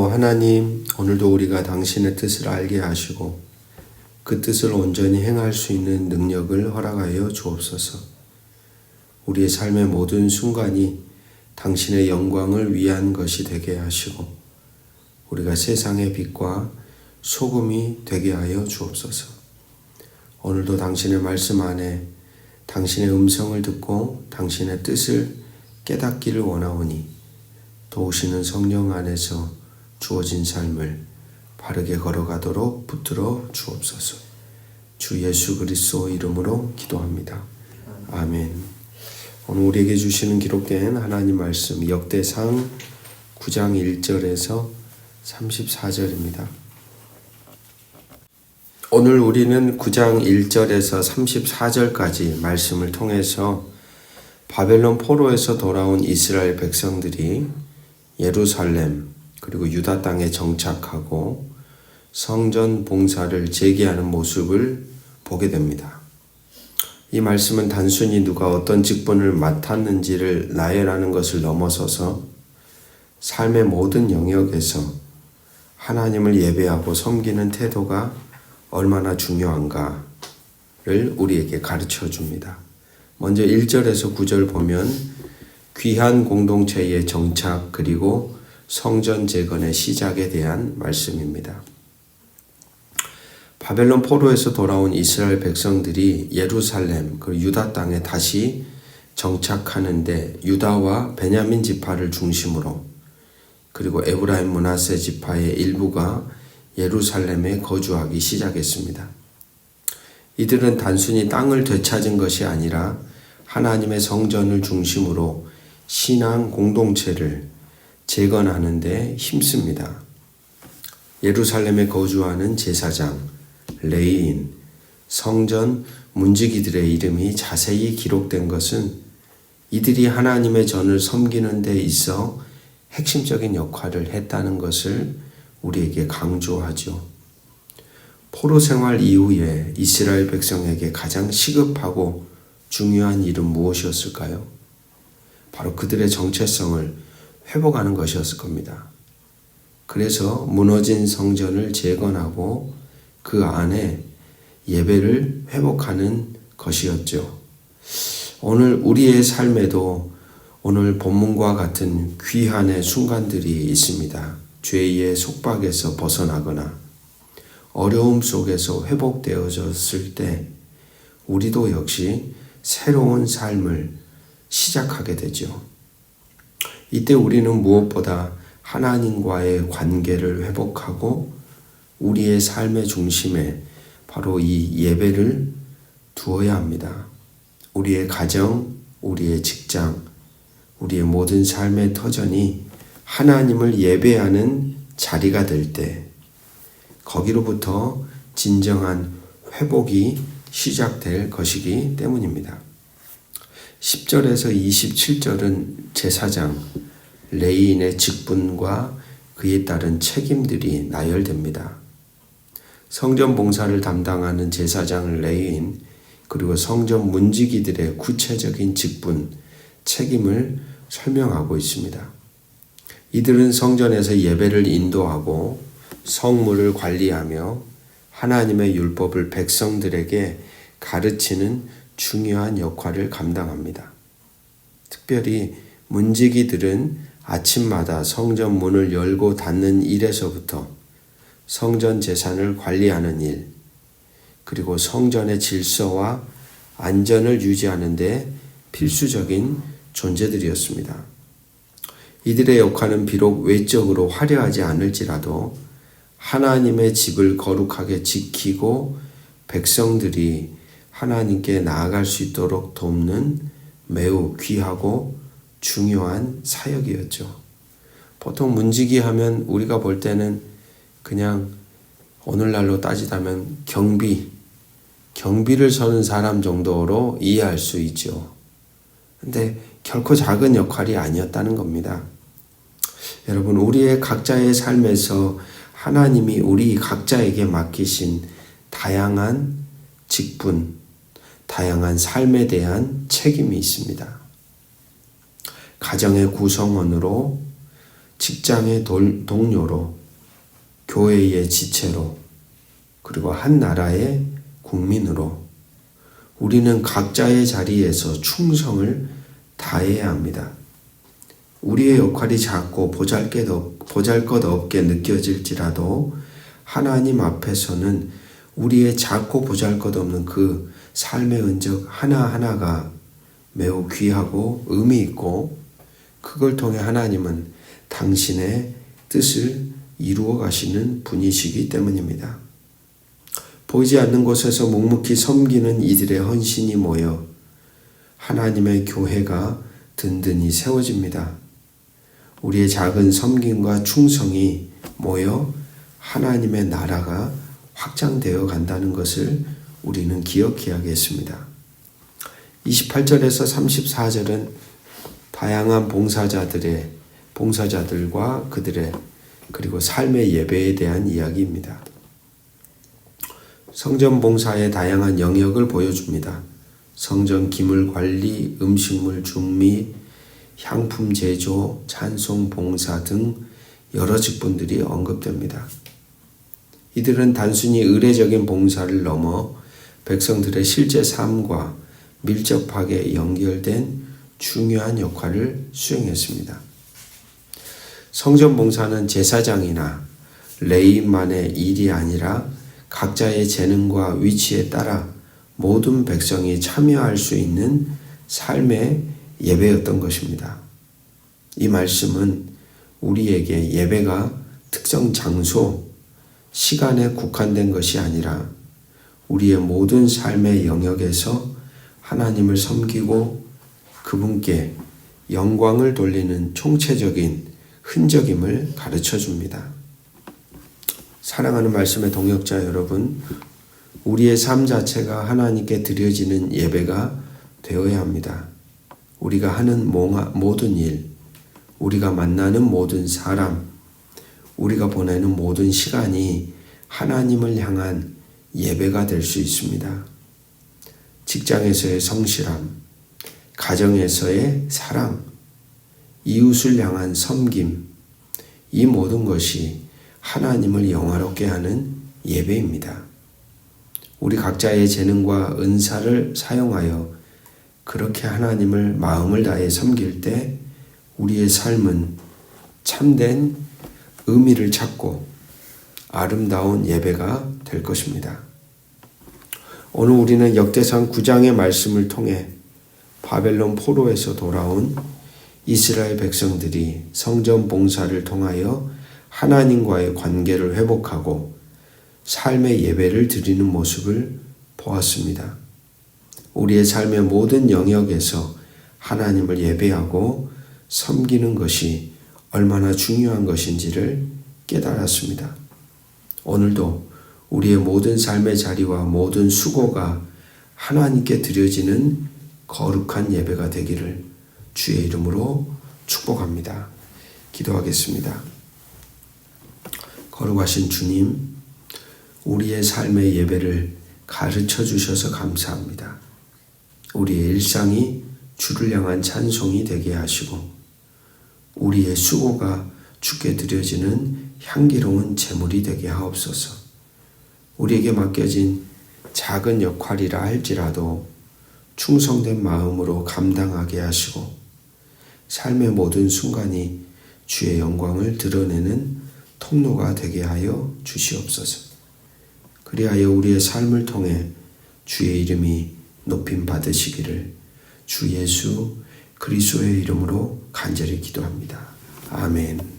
하나님, 오늘도 우리가 당신의 뜻을 알게 하시고 그 뜻을 온전히 행할 수 있는 능력을 허락하여 주옵소서. 우리의 삶의 모든 순간이 당신의 영광을 위한 것이 되게 하시고 우리가 세상의 빛과 소금이 되게 하여 주옵소서. 오늘도 당신의 말씀 안에 당신의 음성을 듣고 당신의 뜻을 깨닫기를 원하오니 도우시는 성령 안에서 주어진 삶을 바르게 걸어가도록 붙들어 주옵소서. 주 예수 그리스도 이름으로 기도합니다. 아멘. 오늘 우리에게 주시는 기록된 하나님 말씀 역대상 9장 1절에서 34절입니다. 오늘 우리는 9장 1절에서 34절까지 말씀을 통해서 바벨론 포로에서 돌아온 이스라엘 백성들이 예루살렘 그리고 유다 땅에 정착하고 성전 봉사를 재개하는 모습을 보게 됩니다. 이 말씀은 단순히 누가 어떤 직분을 맡았는지를 나열하는 것을 넘어서서 삶의 모든 영역에서 하나님을 예배하고 섬기는 태도가 얼마나 중요한가를 우리에게 가르쳐 줍니다. 먼저 1절에서 9절 보면 귀한 공동체의 정착 그리고 성전 재건의 시작에 대한 말씀입니다. 바벨론 포로에서 돌아온 이스라엘 백성들이 예루살렘 그리고 유다 땅에 다시 정착하는데 유다와 베냐민 지파를 중심으로 그리고 에브라임 므낫세 지파의 일부가 예루살렘에 거주하기 시작했습니다. 이들은 단순히 땅을 되찾은 것이 아니라 하나님의 성전을 중심으로 신앙 공동체를 재건하는 데 힘씁니다. 예루살렘에 거주하는 제사장, 레위인, 성전 문지기들의 이름이 자세히 기록된 것은 이들이 하나님의 전을 섬기는 데 있어 핵심적인 역할을 했다는 것을 우리에게 강조하죠. 포로 생활 이후에 이스라엘 백성에게 가장 시급하고 중요한 일은 무엇이었을까요? 바로 그들의 정체성을 회복하는 것이었을 겁니다. 그래서 무너진 성전을 재건하고 그 안에 예배를 회복하는 것이었죠. 오늘 우리의 삶에도 오늘 본문과 같은 귀한의 순간들이 있습니다. 죄의 속박에서 벗어나거나 어려움 속에서 회복되어졌을 때 우리도 역시 새로운 삶을 시작하게 되죠. 이때 우리는 무엇보다 하나님과의 관계를 회복하고 우리의 삶의 중심에 바로 이 예배를 두어야 합니다. 우리의 가정, 우리의 직장, 우리의 모든 삶의 터전이 하나님을 예배하는 자리가 될 때 거기로부터 진정한 회복이 시작될 것이기 때문입니다. 10절에서 27절은 제사장, 레위인의 직분과 그에 따른 책임들이 나열됩니다. 성전 봉사를 담당하는 제사장, 레위인, 그리고 성전 문지기들의 구체적인 직분, 책임을 설명하고 있습니다. 이들은 성전에서 예배를 인도하고 성물을 관리하며 하나님의 율법을 백성들에게 가르치는 중요한 역할을 감당합니다. 특별히 문지기들은 아침마다 성전 문을 열고 닫는 일에서부터 성전 재산을 관리하는 일, 그리고 성전의 질서와 안전을 유지하는 데 필수적인 존재들이었습니다. 이들의 역할은 비록 외적으로 화려하지 않을지라도 하나님의 집을 거룩하게 지키고 백성들이 하나님께 나아갈 수 있도록 돕는 매우 귀하고 중요한 사역이었죠. 보통 문지기 하면 우리가 볼 때는 그냥 오늘날로 따지자면 경비를 서는 사람 정도로 이해할 수 있죠. 근데 결코 작은 역할이 아니었다는 겁니다. 여러분, 우리의 각자의 삶에서 하나님이 우리 각자에게 맡기신 다양한 직분, 다양한 삶에 대한 책임이 있습니다. 가정의 구성원으로 직장의 동료로, 교회의 지체로, 그리고 한 나라의 국민으로 우리는 각자의 자리에서 충성을 다해야 합니다. 우리의 역할이 작고 보잘것없게 느껴질지라도 하나님 앞에서는 우리의 작고 보잘것없는 그 삶의 흔적 하나하나가 매우 귀하고 의미 있고, 그걸 통해 하나님은 당신의 뜻을 이루어 가시는 분이시기 때문입니다. 보이지 않는 곳에서 묵묵히 섬기는 이들의 헌신이 모여 하나님의 교회가 든든히 세워집니다. 우리의 작은 섬김과 충성이 모여 하나님의 나라가 확장되어 간다는 것을 우리는 기억해야겠습니다. 28절에서 34절은 다양한 봉사자들과 그들의 그리고 삶의 예배에 대한 이야기입니다. 성전 봉사의 다양한 영역을 보여줍니다. 성전 기물 관리, 음식물 준비, 향품 제조, 찬송 봉사 등 여러 직분들이 언급됩니다. 이들은 단순히 의례적인 봉사를 넘어 백성들의 실제 삶과 밀접하게 연결된 중요한 역할을 수행했습니다. 성전 봉사는 제사장이나 레위만의 일이 아니라 각자의 재능과 위치에 따라 모든 백성이 참여할 수 있는 삶의 예배였던 것입니다. 이 말씀은 우리에게 예배가 특정 장소, 시간에 국한된 것이 아니라 우리의 모든 삶의 영역에서 하나님을 섬기고 그분께 영광을 돌리는 총체적인 흔적임을 가르쳐 줍니다. 사랑하는 말씀의 동역자 여러분, 우리의 삶 자체가 하나님께 드려지는 예배가 되어야 합니다. 우리가 하는 모든 일, 우리가 만나는 모든 사람, 우리가 보내는 모든 시간이 하나님을 향한 예배가 될 수 있습니다. 직장에서의 성실함, 가정에서의 사랑, 이웃을 향한 섬김, 이 모든 것이 하나님을 영화롭게 하는 예배입니다. 우리 각자의 재능과 은사를 사용하여 그렇게 하나님을 마음을 다해 섬길 때 우리의 삶은 참된 의미를 찾고 아름다운 예배가 될 것입니다. 오늘 우리는 역대상 9장의 말씀을 통해 바벨론 포로에서 돌아온 이스라엘 백성들이 성전 봉사를 통하여 하나님과의 관계를 회복하고 삶의 예배를 드리는 모습을 보았습니다. 우리의 삶의 모든 영역에서 하나님을 예배하고 섬기는 것이 얼마나 중요한 것인지를 깨달았습니다. 오늘도 우리의 모든 삶의 자리와 모든 수고가 하나님께 드려지는 거룩한 예배가 되기를 주의 이름으로 축복합니다. 기도하겠습니다. 거룩하신 주님, 우리의 삶의 예배를 가르쳐 주셔서 감사합니다. 우리의 일상이 주를 향한 찬송이 되게 하시고 우리의 수고가 주께 드려지는 향기로운 제물이 되게 하옵소서. 우리에게 맡겨진 작은 역할이라 할지라도 충성된 마음으로 감당하게 하시고 삶의 모든 순간이 주의 영광을 드러내는 통로가 되게 하여 주시옵소서. 그리하여 우리의 삶을 통해 주의 이름이 높임 받으시기를 주 예수 그리스도의 이름으로 간절히 기도합니다. 아멘.